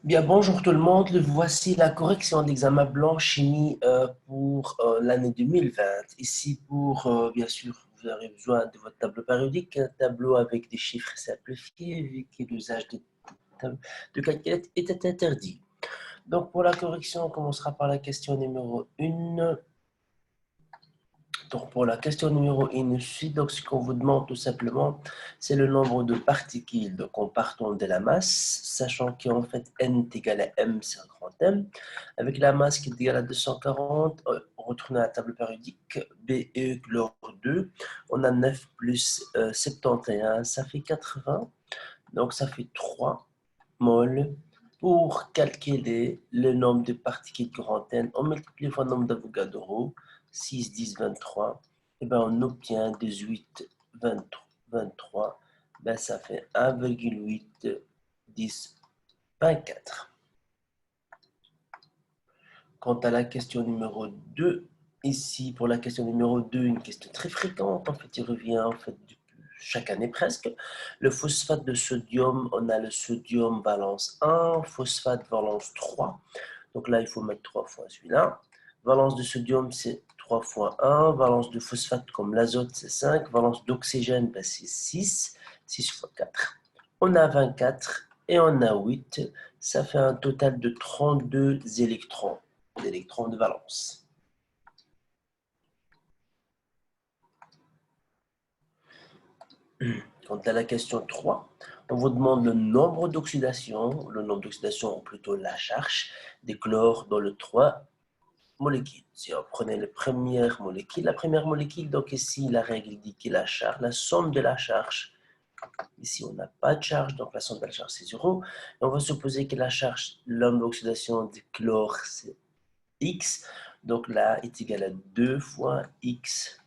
Bien, bonjour tout le monde. Voici la correction d'examen blanc chimie pour l'année 2020. Ici, bien sûr, vous aurez besoin de votre tableau périodique, un tableau avec des chiffres simplifiés, vu que l'usage de calculette était interdit. Donc, pour la correction, on commencera par la question numéro 1. Donc, pour la question numéro 1 ici, donc ce qu'on vous demande tout simplement, c'est le nombre de particules. Donc, en partant de la masse, sachant qu'en fait n est égal à m, c'est un grand M, avec la masse qui est égale à 240, retourner à la table périodique, Be chlore 2, on a 9 plus 71, ça fait 80, donc ça fait 3 moles. Pour calculer le nombre de particules grand N, on multiplie fois le nombre d'Avogadro, 6, 10, 23, et bien on obtient 18, 23, 23, ben ça fait 1,8, 10, 24. Quant à la question numéro 2, ici pour la question numéro 2, une question très fréquente, en fait il revient en fait chaque année presque. Le phosphate de sodium, on a le sodium valence 1, phosphate valence 3. Donc là, il faut mettre 3 fois celui-là. Valence de sodium, c'est 3 fois 1. Valence de phosphate comme l'azote, c'est 5. Valence d'oxygène, ben, c'est 6. 6 fois 4. On a 24 et on a 8. Ça fait un total de 32 électrons, d'électrons de valence. Quant à la question 3, on vous demande le nombre d'oxydations, ou plutôt la charge des chlores dans le 3 molécules. Si on prenait la première molécule, donc ici la règle dit que la charge, la somme de la charge, ici on n'a pas de charge, donc la somme de la charge c'est 0. Et on va supposer que la charge, l'homme d'oxydation du chlore c'est X, donc là est égal à 2 fois X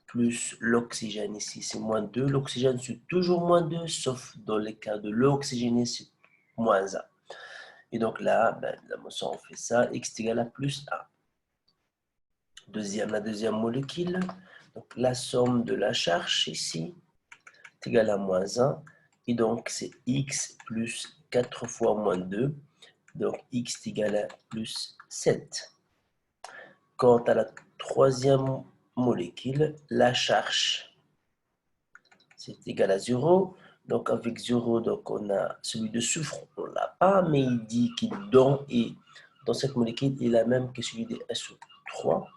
plus l'oxygène ici, c'est moins 2. L'oxygène, c'est toujours moins 2, sauf dans le cas de l'eau oxygénée, c'est moins 1. Et donc là, ben, la motion, on fait ça, x est égal à plus 1. La deuxième molécule, donc la somme de la charge ici, est égale à moins 1. Et donc, c'est x plus 4 fois moins 2. Donc, x est égal à plus 7. Quant à la troisième molécule, la charge, c'est égal à 0. Donc, avec 0, donc on a celui de soufre, on ne l'a pas, mais il dit qu'il dans cette molécule, il est la même que celui de SO3.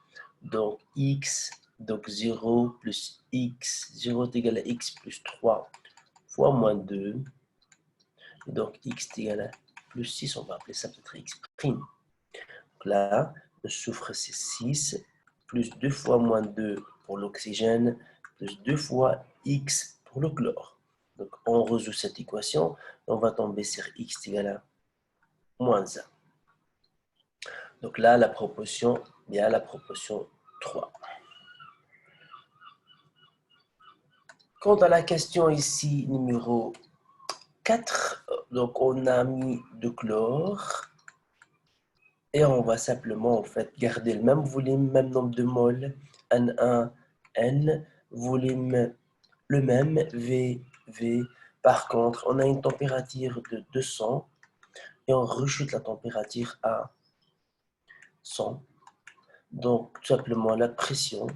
Donc, x, donc 0 plus x, 0 est égal à x plus 3 fois moins 2. Et donc, x est égal à plus 6, on va appeler ça peut-être x'. Donc là, le soufre, c'est 6, plus 2 fois moins 2 pour l'oxygène, plus 2 fois x pour le chlore. Donc, on résout cette équation, on va tomber sur x égale à moins 1. Donc là, la proportion, bien la proportion 3. Quant à la question ici, numéro 4, donc on a mis de chlore et on va simplement en fait garder le même volume, même nombre de moles, N1, N, volume le même, V, V. Par contre, on a une température de 200 et on rechute la température à 100. Donc, tout simplement la pression.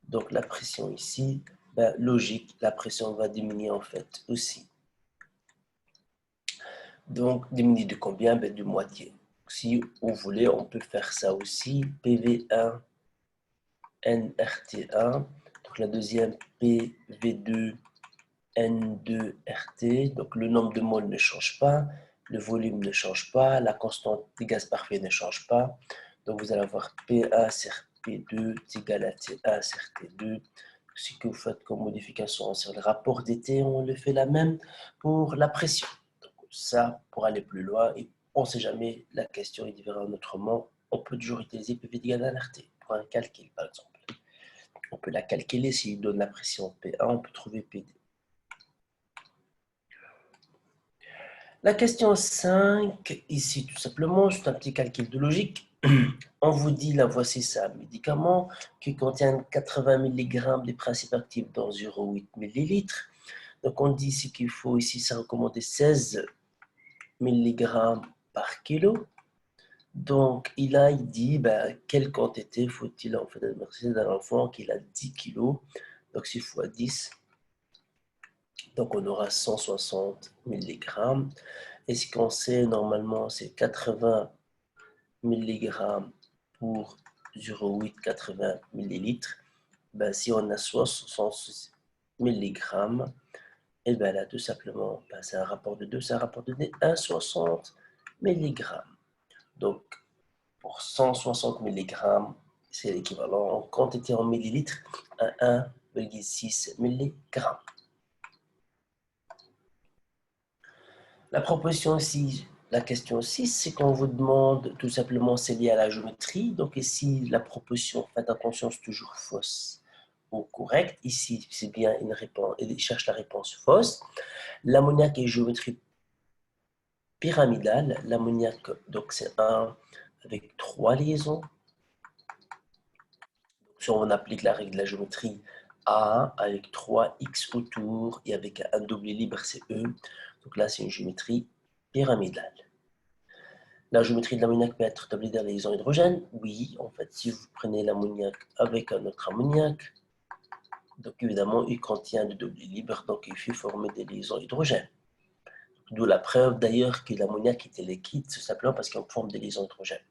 Donc, la pression ici, ben, logique, la pression va diminuer en fait aussi. Donc, diminuer de combien? Ben, de moitié. Si vous voulez, on peut faire ça aussi. PV1, NRT1. Donc, la deuxième, PV2, N2RT. Donc, le nombre de moles ne change pas. Le volume ne change pas. La constante des gaz parfaits ne change pas. Donc, vous allez avoir P1 sur P2 est égal à T1 sur T2. Ce que vous faites comme modification sur le rapport d'été, on le fait la même pour la pression. Donc, ça, pour aller plus loin, et on ne sait jamais, la question est différente autrement. On peut toujours utiliser PV égal à RT pour un calcul, par exemple. On peut la calculer s'il donne la pression P1, on peut trouver P2. La question 5, ici tout simplement, c'est un petit calcul de logique. On vous dit, là voici ça, un médicament qui contient 80 mg des principes actifs dans 0,8 ml. Donc on dit ici qu'il faut, ici c'est recommandé 16 mg par kilo. Donc, il dit, quelle quantité faut-il en fait adresser d'un enfant qui a 10 kg. Donc, 6 fois 10. Donc, on aura 160 mg. Et ce qu'on sait, normalement, c'est 80 mg pour 0,880 ml. Si on a 60 mg, et bien là, tout simplement, c'est un rapport de 2, c'est un rapport de 1,60 mg. Donc, pour 160 mg, c'est l'équivalent en quantité en millilitres à 1,6 mg. La proposition ici, la question 6, c'est qu'on vous demande tout simplement, c'est lié à la géométrie. Donc ici, la proposition, faites attention, c'est toujours fausse ou correcte. Ici, c'est bien une réponse, il cherche la réponse fausse. L'ammoniac est géométrie pyramidale. L'ammoniac, donc c'est 1 avec 3 liaisons. Si on applique la règle de la géométrie A avec 3x autour et avec un doublé libre, c'est E. Donc là, c'est une géométrie pyramidale. La géométrie de l'ammoniac peut être établie dans les liaisons hydrogènes. Oui, en fait, si vous prenez l'ammoniac avec un autre ammoniac, donc évidemment, il contient des doublés libres, donc il faut former des liaisons hydrogènes. D'où la preuve d'ailleurs que l'ammoniac était liquide, tout simplement parce qu'on forme des liaisons hydrogènes.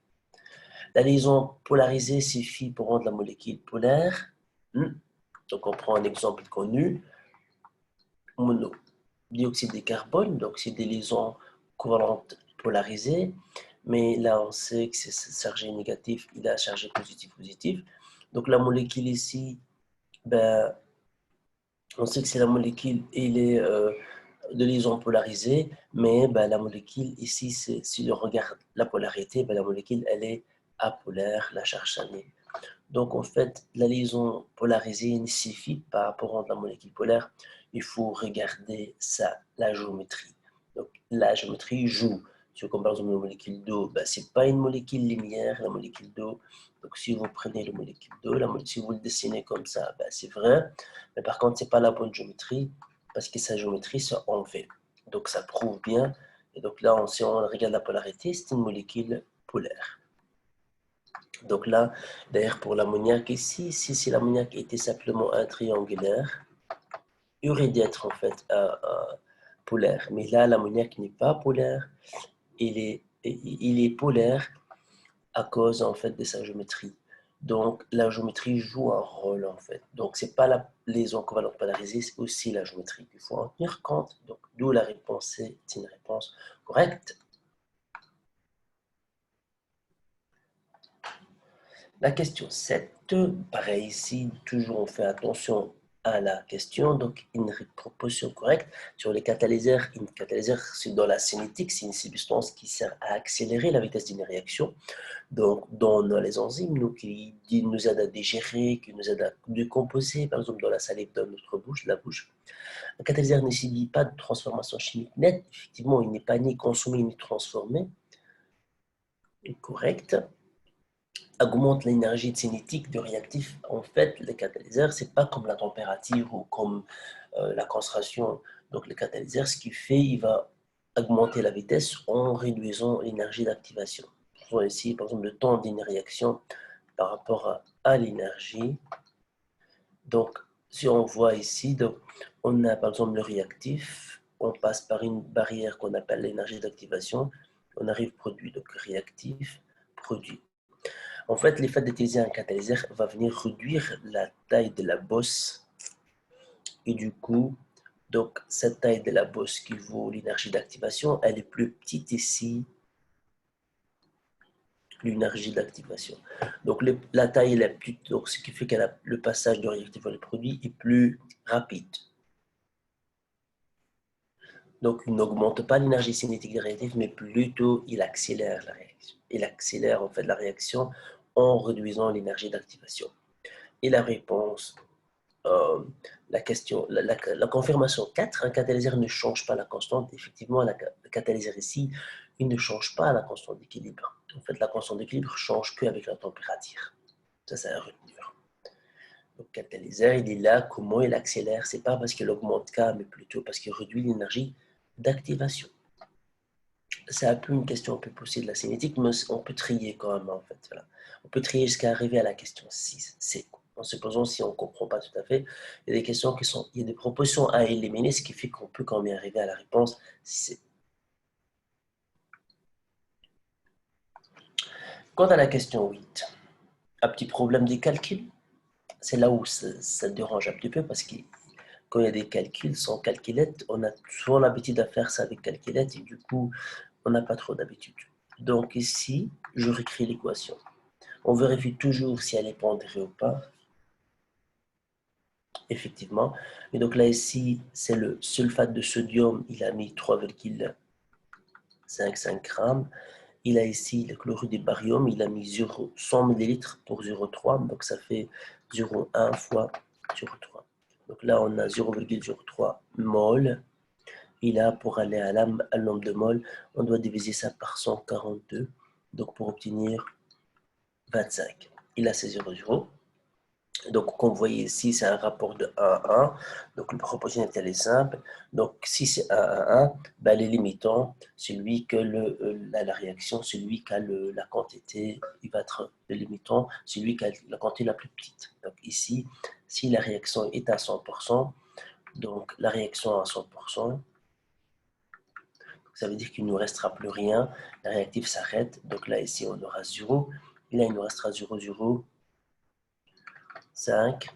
La liaison polarisée suffit pour rendre la molécule polaire. Donc on prend un exemple connu, monodioxyde de carbone, donc c'est des liaisons covalentes polarisées, mais là on sait que c'est chargé négatif, il a chargé positif. Donc la molécule ici, on sait que c'est la molécule, elle est de liaison polarisée, mais la molécule ici, si on regarde la polarité, la molécule elle est apolaire, la charge charnée. Donc, en fait, la liaison polarisée ne suffit pas pour rendre la molécule polaire. Il faut regarder la géométrie. Donc, la géométrie joue. Si on compare par exemple la molécule d'eau, ce n'est pas une molécule linéaire, la molécule d'eau. Donc, si vous prenez la molécule d'eau, si vous le dessinez comme ça, c'est vrai. Mais par contre, ce n'est pas la bonne géométrie parce que sa géométrie, c'est en V. Donc, ça prouve bien. Et donc là, si on regarde la polarité, c'est une molécule polaire. Donc là, d'ailleurs, pour l'ammoniac ici, si l'ammoniac était simplement un triangulaire, il aurait dû être en fait un polaire. Mais là, l'ammoniac n'est pas polaire. Il est polaire à cause en fait de sa géométrie. Donc la géométrie joue un rôle en fait. Donc c'est pas la liaison covalente polarisée, c'est aussi la géométrie. Il faut en tenir compte. Donc d'où la réponse C, c'est une réponse correcte. La question 7, pareil ici, toujours on fait attention à la question, donc une proposition correcte sur les catalyseurs. Un catalyseur, c'est dans la cinétique, c'est une substance qui sert à accélérer la vitesse d'une réaction. Donc, dans les enzymes, qui nous aident à digérer, qui nous aident à décomposer, par exemple dans la salive de notre bouche, la bouche. Un catalyseur ne subit pas de transformation chimique nette. Effectivement, il n'est pas ni consommé ni transformé. Correct. Augmente l'énergie cinétique du réactif. En fait, le catalyseur, c'est pas comme la température ou comme la concentration. Donc, le catalyseur, ce qu'il fait, il va augmenter la vitesse en réduisant l'énergie d'activation. Ici, par exemple, le temps d'une réaction par rapport à l'énergie. Donc, si on voit ici, donc, on a par exemple le réactif, on passe par une barrière qu'on appelle l'énergie d'activation, on arrive produit, donc réactif, produit. En fait, le fait d'utiliser un catalyseur va venir réduire la taille de la bosse. Et du coup, donc cette taille de la bosse qui vaut l'énergie d'activation, elle est plus petite ici, l'énergie d'activation. Donc la taille elle est plus, donc ce qui fait que le passage de réactif vers le produit est plus rapide. Donc il n'augmente pas l'énergie cinétique du réactif, mais plutôt il accélère la réaction. Il accélère en fait la réaction en réduisant l'énergie d'activation. Et la réponse, la question, la confirmation 4, un catalyseur ne change pas la constante. Effectivement, le catalyseur ici, il ne change pas la constante d'équilibre. En fait, la constante d'équilibre change qu'avec la température. Ça, c'est à retenir. Le catalyseur, il est là, comment il accélère? C'est pas parce qu'il augmente K, mais plutôt parce qu'il réduit l'énergie d'activation. c'est un peu une question un peu poussée de la cinétique, mais on peut trier quand même, en fait. Voilà. On peut trier jusqu'à arriver à la question 6, C. En supposant si on ne comprend pas tout à fait, il y a des questions qui sont, il y a des propositions à éliminer, ce qui fait qu'on peut quand même arriver à la réponse C. Quant à la question 8, un petit problème des calculs, c'est là où ça dérange un petit peu parce que quand il y a des calculs sans calculette, on a souvent l'habitude de faire ça avec calculette et du coup, on n'a pas trop d'habitude. Donc ici, je réécris l'équation. On vérifie toujours si elle est pondérée ou pas. Effectivement. Et donc là, ici, c'est le sulfate de sodium. Il a mis 3,55 grammes. Il a ici le chlorure de barium. Il a mis 100 ml pour 0,3. Donc ça fait 0,1 fois 0,3. Donc là, on a 0,03 mol. Et là, pour aller à le nombre de moles, on doit diviser ça par 142. Donc pour obtenir 25. Il a ses 0,0. Donc, comme vous voyez ici, c'est un rapport de 1 à 1. Donc, le proportionnalité est simple. Donc, si c'est 1 à 1, ben, les limitants, celui que la réaction, celui qui a la quantité, il va être le limitant, celui qui a la quantité la plus petite. Donc, ici, si la réaction est à 100%, donc la réaction à 100%, ça veut dire qu'il ne nous restera plus rien. La réactif s'arrête. Donc là, ici, on aura 0. Et là, il nous restera 0,05.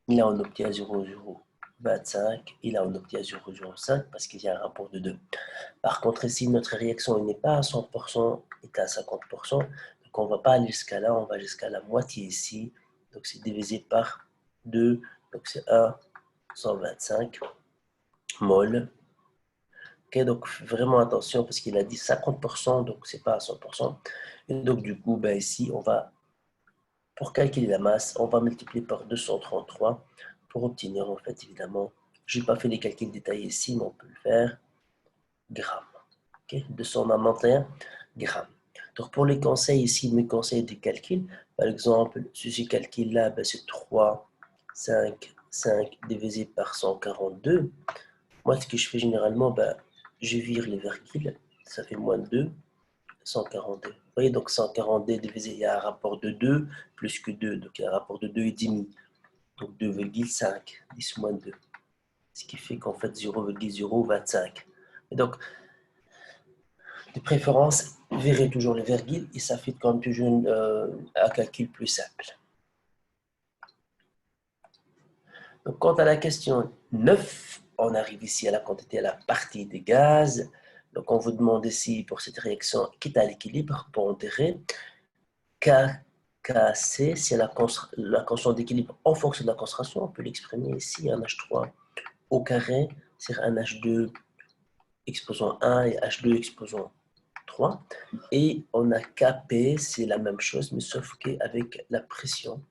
Et là, on obtient 0,025. Et là, on obtient 0,05 parce qu'il y a un rapport de 2. Par contre, ici, notre réaction n'est pas à 100%, est à 50%. Donc, on ne va pas aller jusqu'à là, on va jusqu'à la moitié ici. Donc, c'est divisé par 2. Donc, c'est 1,125 mol. Okay, donc, vraiment attention parce qu'il a dit 50%, donc c'est pas à 100%. Et donc, du coup, ben, ici, pour calculer la masse, on va multiplier par 233 pour obtenir, en fait, évidemment, je n'ai pas fait les calculs détaillés ici, mais on peut le faire, grammes. Okay, 291 grammes. Donc, pour les conseils ici, mes conseils de calcul, par exemple, ce calcul-là, ben, c'est 3, 5 divisé par 142. Moi, ce que je fais généralement, ben, je vire les virgules, ça fait moins 2, 142. Vous voyez, donc 142 divisé, il y a un rapport de 2, plus que 2, donc il y a un rapport de 2,5. Donc 2,5, 10 moins 2. Ce qui fait qu'en fait 0,025. Et donc, de préférence, verrez toujours les virgules et ça fait comme toujours un calcul plus simple. Donc, quant à la question 9, on arrive ici à la quantité, à la partie des gaz. Donc, on vous demande ici, pour cette réaction qui est à l'équilibre, pondéré, KC, c'est la constante d'équilibre en fonction de la concentration. On peut l'exprimer ici, un H3 au carré, c'est un H2 exposant 1 et H2 exposant 3. Et on a Kp, c'est la même chose, mais sauf qu'avec la pression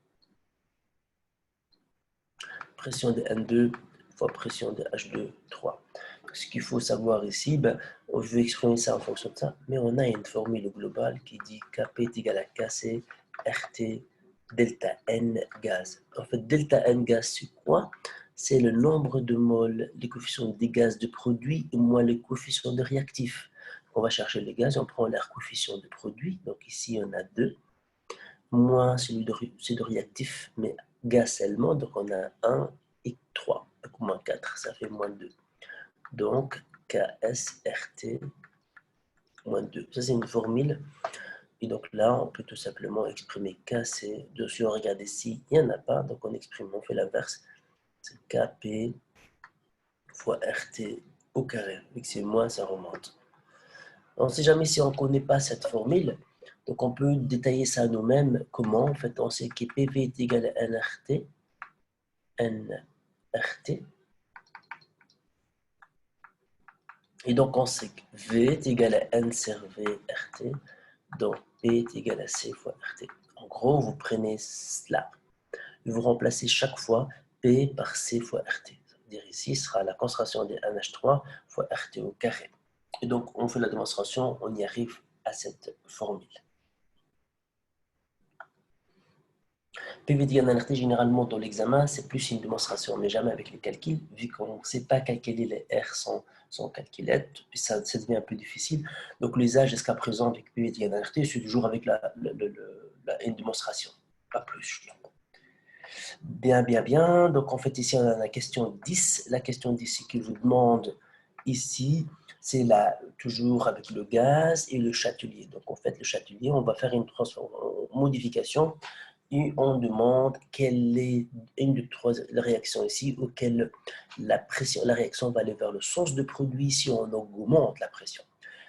de N2 fois pression de H2, 3. Ce qu'il faut savoir ici, ben, je vais exprimer ça en fonction de ça, mais on a une formule globale qui dit Kp est égal à Kc RT delta N gaz. En fait, delta N gaz, c'est quoi? C'est le nombre de moles, les coefficients des gaz de produit, moins les coefficients de réactifs. On va chercher les gaz, on prend leur coefficient de produit, donc ici on a 2, moins celui de réactif, mais gaz seulement, donc on a 1 et 3, donc moins 4, ça fait moins 2. Donc KSRT moins 2. Ça, c'est une formule. Et donc là, on peut tout simplement exprimer KC. Si on regarde ici, il n'y en a pas. Donc on exprime, on fait l'inverse. C'est KP fois RT au carré. Vu que c'est moins, ça remonte. On ne sait jamais si on ne connaît pas cette formule. Donc on peut détailler ça nous-mêmes. Comment? En fait, on sait que PV est égal à NRT. NRT. Et donc on sait que V est égal à N sur V RT. Donc P est égal à C fois RT. En gros, vous prenez cela. Et vous remplacez chaque fois P par C fois RT. Ça veut dire ici, ce sera la concentration des NH3 fois RT au carré. Et donc, on fait la démonstration, on y arrive à cette formule. PV égale NRT, généralement dans l'examen, c'est plus une démonstration, mais jamais avec les calculs, vu qu'on ne sait pas calculer les R sans calculette, puis ça devient un peu difficile. Donc l'usage jusqu'à présent avec PV égale NRT, c'est toujours avec une démonstration, pas plus. Bien, bien, bien. Donc en fait ici on a la question 10. La question 10, c'est qu'il vous demande ici, c'est toujours avec le gaz et le chatelier. Donc en fait le chatelier, on va faire une modification et on demande quelle est une de trois réactions ici auquel la réaction va aller vers le sens de produit si on augmente la pression.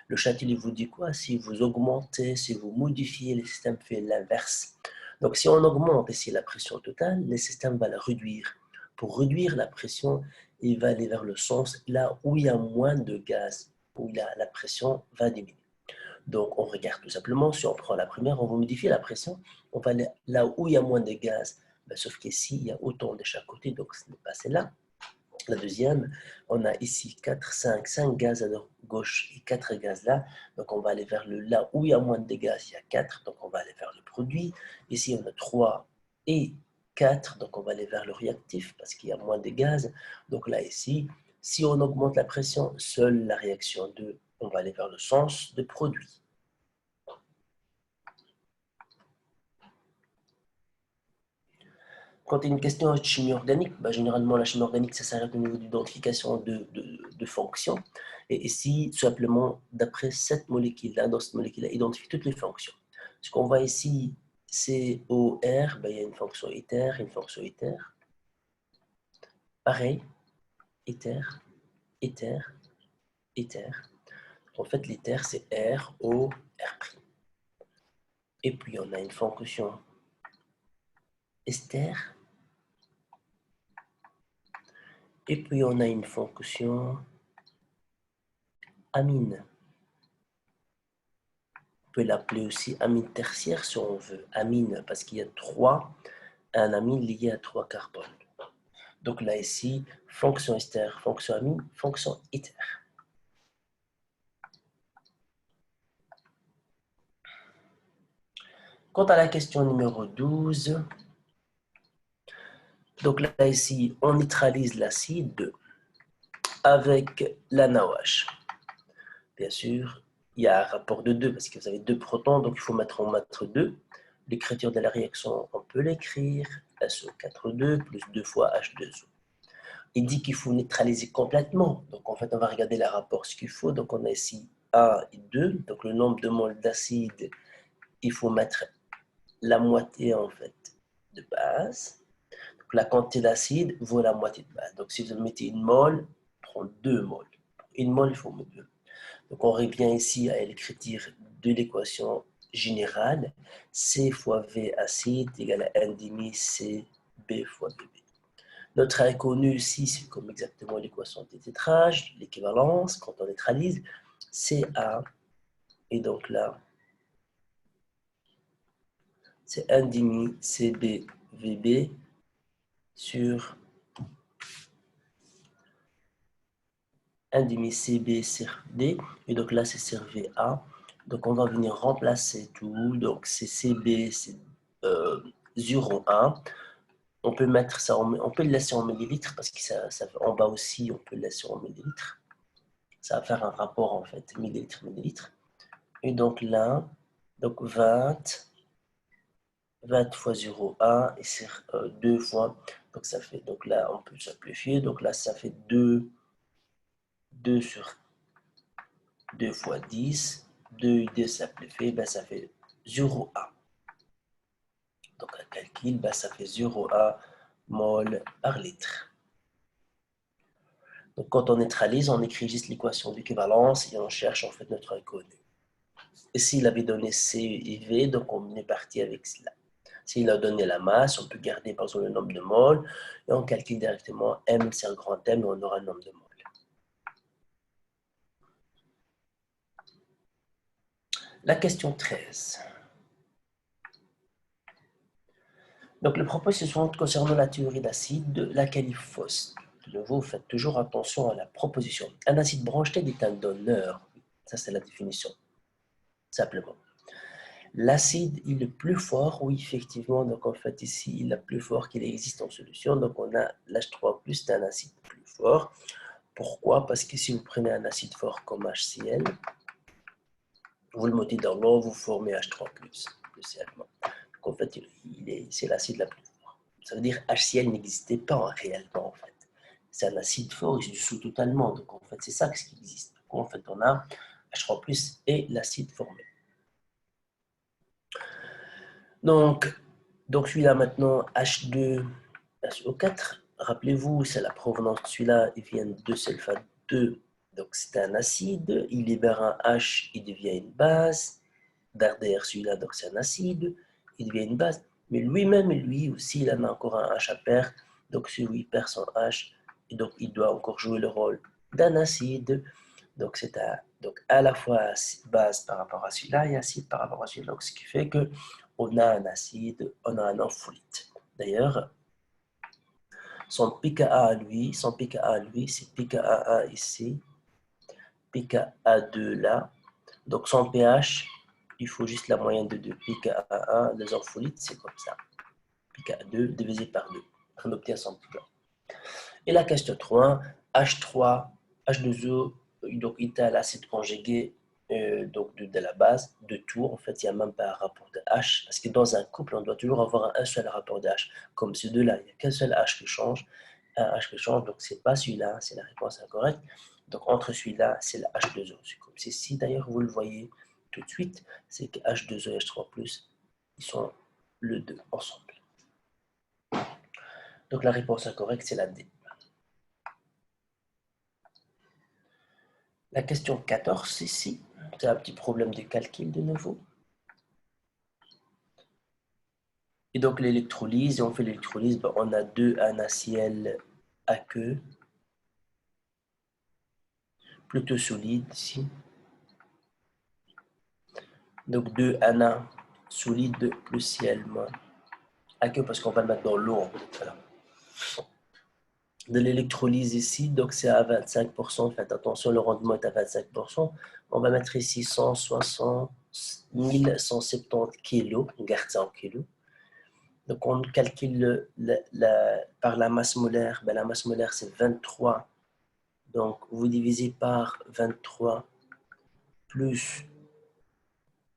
Le chatelier vous dit quoi? Si vous augmentez, si vous modifiez, le système fait l'inverse. Donc si on augmente ici la pression totale, le système va la réduire. Pour réduire la pression, il va aller vers le sens là où il y a moins de gaz, où la pression va diminuer. Donc, on regarde tout simplement, si on prend la première, on va modifier la pression, on va aller là où il y a moins de gaz, ben, sauf qu'ici, il y a autant de chaque côté, donc ce n'est pas celle-là. La deuxième, on a ici 5 gaz à gauche et 4 gaz là, donc on va aller vers là où il y a moins de gaz, il y a 4, donc on va aller vers le produit. Ici, on a 3 et 4, donc on va aller vers le réactif parce qu'il y a moins de gaz. Donc là, ici, si on augmente la pression, seule la réaction 2, on va aller vers le sens de produit. Quand il y a une question de chimie organique, bah, généralement la chimie organique, ça s'arrête au niveau d'identification de fonctions. Et ici, tout simplement, d'après cette molécule-là, dans cette molécule-là, identifie toutes les fonctions. Ce qu'on voit ici, COR, bah, il y a une fonction éther, une fonction éther. Pareil, éther, éther, éther. En fait, l'éther, c'est R, O, R'. Et puis, on a une fonction ester. Et puis, on a une fonction amine. On peut l'appeler aussi amine tertiaire si on veut. Amine, parce qu'il y a un amine lié à 3 carbones. Donc là, ici, fonction ester, fonction amine, fonction éther. Quant à la question numéro 12, donc là, ici, on neutralise l'acide avec la NaOH. Bien sûr, il y a un rapport de 2 parce que vous avez 2 protons, donc il faut en mettre 2. L'écriture de la réaction, on peut l'écrire SO4,2 plus 2 fois H2O. Il dit qu'il faut neutraliser complètement. Donc en fait, on va regarder le rapport, ce qu'il faut. Donc on a ici 1 et 2. Donc le nombre de moles d'acide, il faut mettre la moitié en fait de base. Donc la quantité d'acide vaut la moitié de base. Donc si vous mettez une mole, on prend 2 moles. Une mole, il faut mettre 2. Donc on revient ici à l'écriture de l'équation générale. C fois V acide égale à 1,5 CB fois BB. Notre inconnu ici, c'est comme exactement l'équation des tétrages, l'équivalence, quand on neutralise, CA, et donc là, c'est 1,5 CBVB sur 1,5 CB sur D, et donc là, c'est sur VA. Donc on va venir remplacer tout, donc c'est CB, c'est 0,1. On peut mettre ça, on peut le laisser en millilitres, parce que en bas aussi, on peut le laisser en millilitres. Ça va faire un rapport en fait, millilitres, millilitres. Et donc là, donc 20 fois 0,1 et c'est 2 fois, donc ça fait, donc là on peut simplifier, donc là ça fait 2 sur 2 fois 10, 2 et 2 simplifié, ben ça fait 0,1. Donc un calcul, ben ça fait 0,1 mol par litre. Donc quand on neutralise, on écrit juste l'équation d'équivalence et on cherche en fait notre inconnu. Et s'il avait donné C et V, donc on est parti avec cela. S'il a donné la masse, on peut garder par exemple le nombre de moles et on calcule directement M, c'est un grand M et on aura le nombre de moles. La question 13. Donc, les propositions concernant la théorie d'acide, laquelle il fausse. De nouveau, faites toujours attention à la proposition. Un acide branché est un donneur. Ça, c'est la définition. Simplement. L'acide est le plus fort, oui, effectivement. Donc, en fait, ici, il est le plus fort qu'il existe en solution. Donc, on a l'H3+, c'est un acide plus fort. Pourquoi? Parce que si vous prenez un acide fort comme HCl, vous le mettez dans l'eau, vous formez H3+, le Cl-. Donc, en fait, c'est l'acide la plus forte. Ça veut dire HCl n'existait pas réellement, en fait. C'est un acide fort, il se dissout totalement. Donc, en fait, c'est ça ce qui existe. Donc, en fait, on a H3+, et l'acide formé. Donc celui-là maintenant, H2SO4, rappelez-vous, c'est la provenance de celui-là, il vient de sulfate 2, donc c'est un acide, il libère un H, il devient une base, derrière celui-là, donc c'est un acide, il devient une base, mais lui-même, lui aussi, il en a encore un H à perdre, donc celui perd son H, et donc il doit encore jouer le rôle d'un acide, donc c'est à la fois base par rapport à celui-là et acide par rapport à celui-là, donc ce qui fait que on a un acide, on a un ampholyte. D'ailleurs, son pKa à lui, c'est pKa ici, pKa2 là. Donc son pH, il faut juste la moyenne de 2. pKa1, les ampholytes, c'est comme ça. pKa2 divisé par 2. On obtient son pKa. Et la question 3, H3, H2O, donc il est à l'acide conjugué donc de la base, de tout. En fait, il n'y a même pas un rapport de H, parce que dans un couple, on doit toujours avoir un seul rapport de H. Comme ces deux-là, il n'y a qu'un seul H qui change, un H qui change, donc c'est pas celui-là, c'est la réponse incorrecte. Donc entre celui-là, c'est le H2O. C'est comme ceci, d'ailleurs, vous le voyez tout de suite, c'est que H2O et H3+, ils sont le 2 ensemble. Donc la réponse incorrecte, c'est la D. La question 14 ici, c'est un petit problème de calcul de nouveau. Et donc l'électrolyse, on fait l'électrolyse, on a 2 NaCl aqueux, plutôt solide ici. Donc 2 Na solide plus Cl moins aqueux parce qu'on va le mettre dans l'eau. Voilà. De l'électrolyse ici, donc c'est à 25%, faites attention, le rendement est à 25%. On va mettre ici 160 170 kg, on garde ça en kilos. Donc on calcule par la masse molaire, la masse molaire c'est 23, donc vous divisez par 23 plus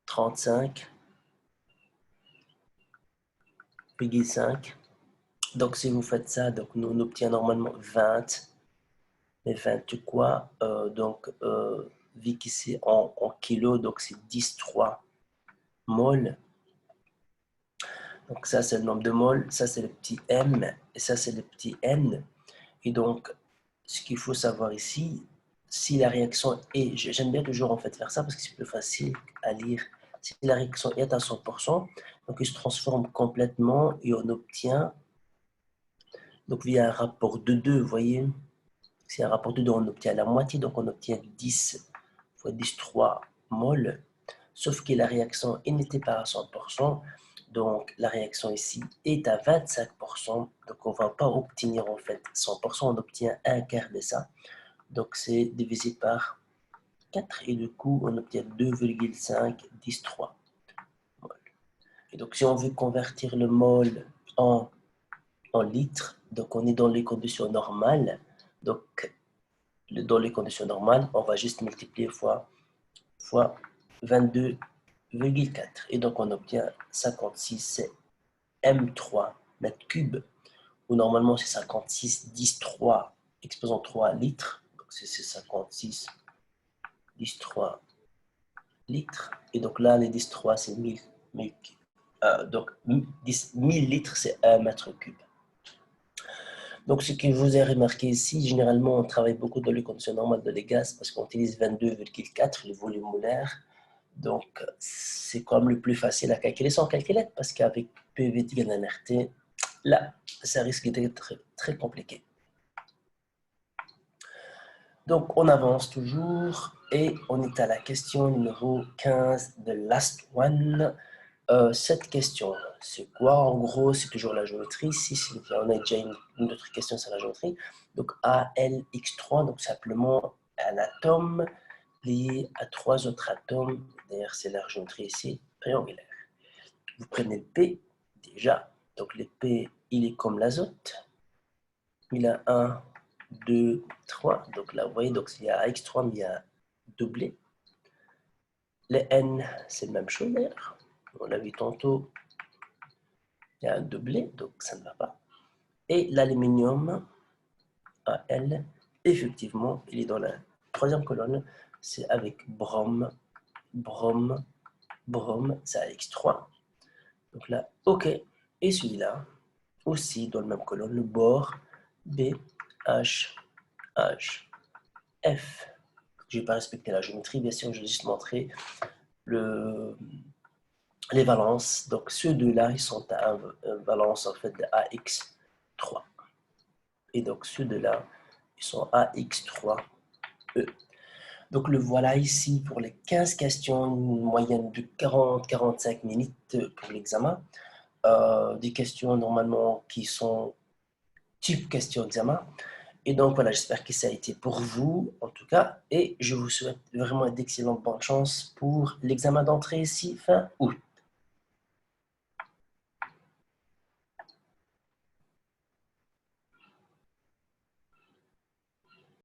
35,5. Donc si vous faites ça, donc nous on obtient normalement 20, mais 20 quoi, vu que c'est en kilos, donc c'est 10,3 moles. Donc ça c'est le nombre de moles, ça c'est le petit m, et ça c'est le petit n. Et donc ce qu'il faut savoir ici, si la réaction est, j'aime bien toujours en fait faire ça parce que c'est plus facile à lire, si la réaction est à 100%, donc il se transforme complètement et on obtient, donc via un rapport de 2, vous voyez, c'est un rapport de 2, on obtient la moitié, donc on obtient 10 fois 10,3 moles, sauf que la réaction n'était pas à 100%, donc la réaction ici est à 25%, donc on ne va pas obtenir en fait 100%, on obtient un quart de ça. Donc c'est divisé par 4 et du coup on obtient 2,513 moles. Et donc si on veut convertir le mol en litres, donc on est dans les conditions normales. Donc dans les conditions normales, on va juste multiplier fois 22,4 et donc on obtient 56 M3 mètres cubes, ou normalement c'est 56 10 3 exposant 3 litres, donc c'est 56 10,3 litres. Et donc là, les 10,3, c'est 1000. Donc 1000 litres, c'est 1 mètre cube. Donc ce que je vous ai remarqué ici, généralement, on travaille beaucoup dans les conditions normales de les gaz parce qu'on utilise 22,4, le volume molaire. Donc c'est quand même le plus facile à calculer sans calculette parce qu'avec PV égale NRT, là, ça risque d'être très compliqué. Donc, on avance toujours et on est à la question numéro 15 de Last One. Cette question, c'est quoi? En gros, c'est toujours la géométrie. Ici, on a déjà une autre question sur la géométrie. Donc, ALX3, donc simplement un atome lié à 3 autres atomes. D'ailleurs, c'est la géométrie ici. triangulaire. Vous prenez le P, déjà. Donc, le P, il est comme l'azote. Il a 1, 2, 3. Donc là, vous voyez, donc il y a AX3, mais il y a doublé. Les N, c'est la même chose d'ailleurs. On l'a vu tantôt. Il y a un doublé, donc ça ne va pas. Et l'aluminium, Al, effectivement, il est dans la troisième colonne. C'est avec brome, brome, brome, c'est AX3. Donc là, OK. Et celui-là, aussi dans la même colonne, le bord B, H, H, F. Je n'ai pas respecté la géométrie, bien sûr, je vais juste montrer les valences. Donc, ceux deux-là, ils sont à une valence en fait de AX3. Et donc, ceux deux-là, ils sont AX3E. Donc, le voilà ici pour les 15 questions, une moyenne de 40-45 minutes pour l'examen. Des questions normalement qui sont type question examen. Et donc voilà, j'espère que ça a été pour vous en tout cas. Et je vous souhaite vraiment d'excellentes bonnes chances pour l'examen d'entrée ici fin août.